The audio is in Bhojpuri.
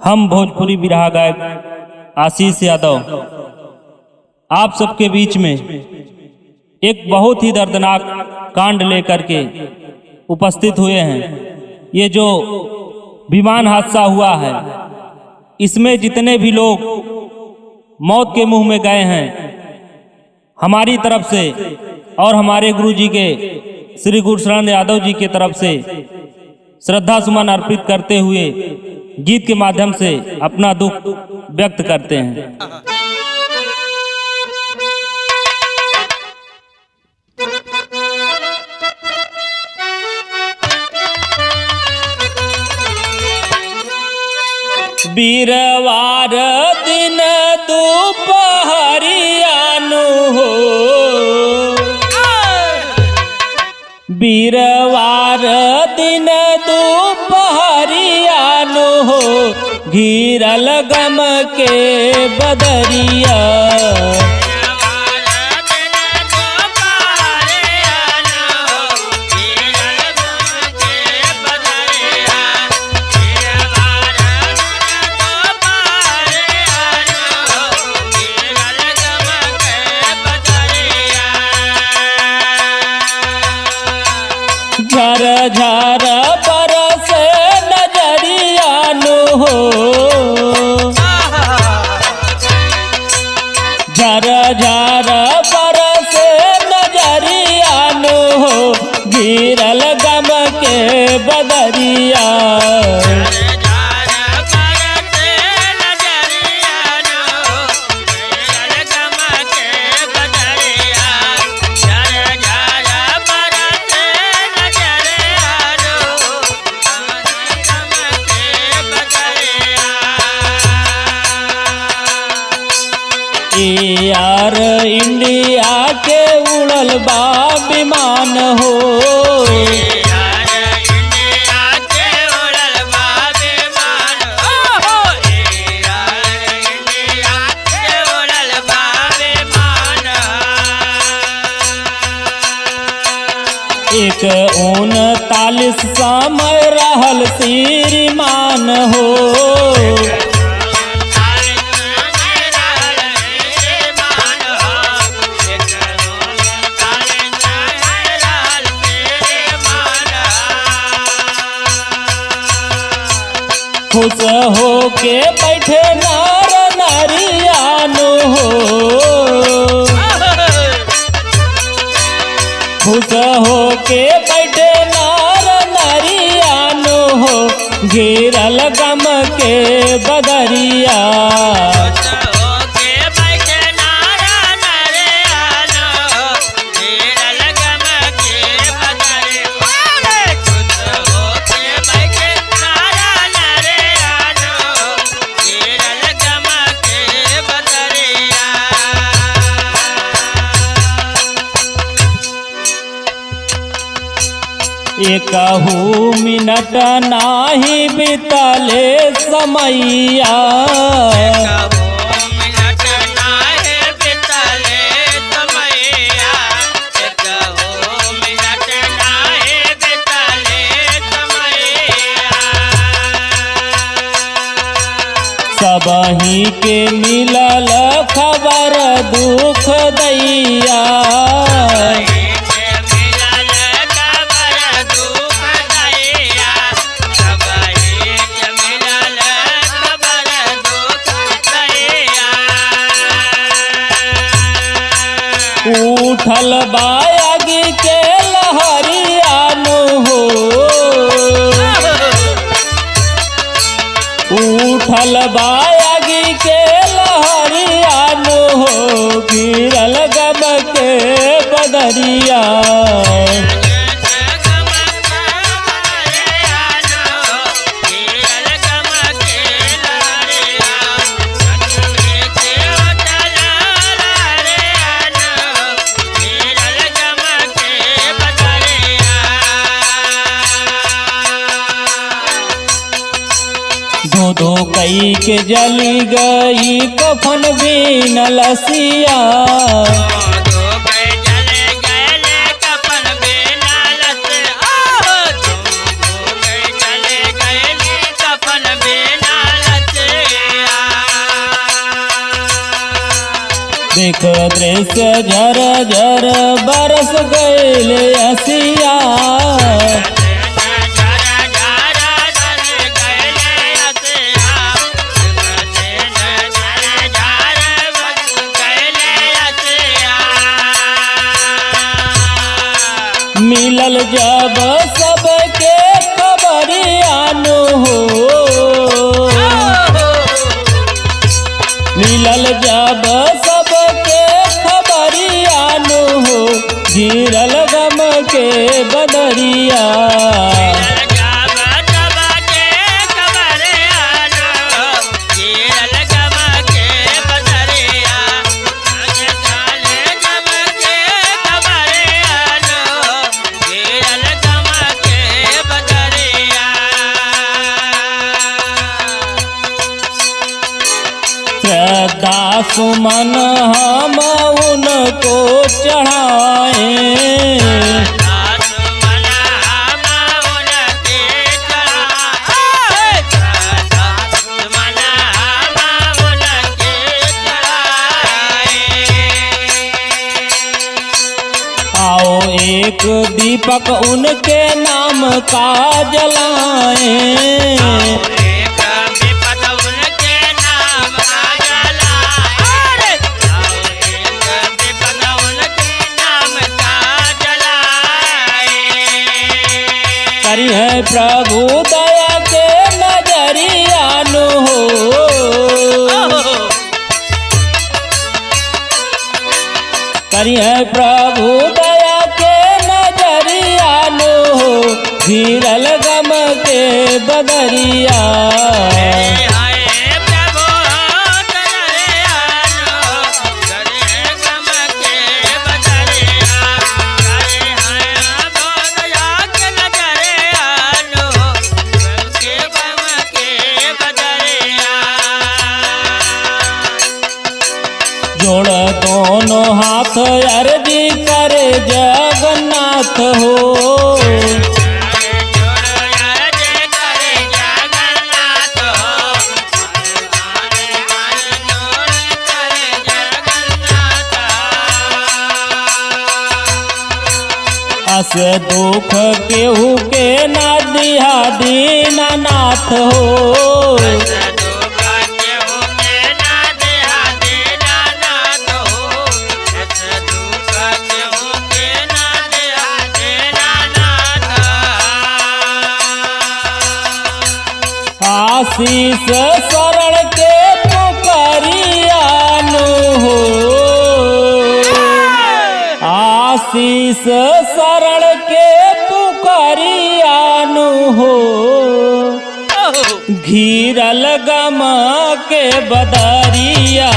हम भोजपुरी बिरहा गायक आशीष यादव आप सबके बीच में एक बहुत ही दर्दनाक कांड लेकर के उपस्थित हुए हैं। ये जो विमान हादसा हुआ है, इसमें जितने भी लोग मौत के मुंह में गए हैं, हमारी तरफ से और हमारे गुरु जी के श्री गुरुशरण यादव जी की तरफ से श्रद्धा सुमन अर्पित करते हुए गीत के माध्यम से अपना दुख व्यक्त करते हैं। बीरवार दिन दोपहरियानु हो, बीरवार दिन दोपहरियानु हो, घिरल गम के बदरिया। झर झर बरस नजरिया नु हो, झर झर बरस नजरिया नु हो, गिरल गम के बदरिया। यार इंडिया के उड़ल बा विमान हो, यार इंडिया के उड़ल बा विमान हो, यार इंडिया के उड़ल बा विमान। 39 समय रहल श्रीमान हो, खुश हो के बैठे नार नारियानु हो, खुश हो के बैठे नार नारियानु हो, घेरल गम के बदरिया। एकहू मिनट नाही बीतले समैया, मिनट नाहे बितले समैया, मिनट नाहे बितले समैया। सबही के मिलल खबर दुख दैया, उठल बायागी के लहरियानु हो, उठल बायागी के लहरियानु हो, गिरल गम के बदरिया। दो कई के जली गई कफन बिन लसिया, कफन बिना लसिया। जैसे झर झर बरस गईल असिया मिलल जब सबके खबरियानु हो मिलल जब सबके खबरियानु हो गिरल गम के बदरिया श्रद्धा सुमन हम उनको चढ़ाए आओ एक दीपक उनके नाम का जलाएं करी है प्रभु दया के नजरियानु हो करी है प्रभु दया के नजरियानु हो गिरल गम के बदरिया जोड़ दोनों हाथ अर्जी करे जगन्नाथ हो अस दुख केहू के ना दिहा दीनानाथ हो आशीष शरण के पुकारियानु हो आशीष शरण के पुकारियानु हो घिरल गम के बदरिया